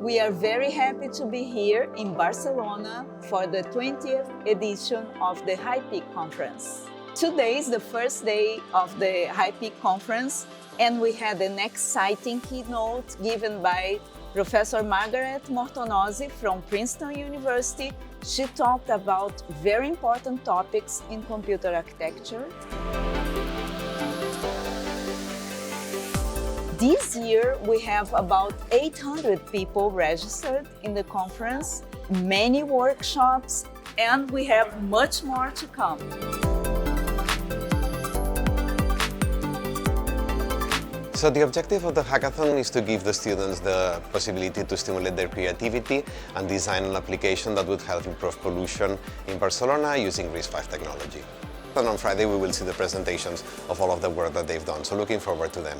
We are very happy to be here in Barcelona for the 20th edition of the HiPEAC conference. Today is the first day of the HiPEAC conference, and we had an exciting keynote given by Professor Margaret Martonosi from Princeton University. She talked about very important topics in computer architecture. This year, we have about 800 people registered in the conference, many workshops, and we have much more to come. So the objective of the hackathon is to give the students the possibility to stimulate their creativity and design an application that would help improve pollution in Barcelona using RISC-V technology. And on Friday we will see the presentations of all of the work that they've done, so looking forward to them.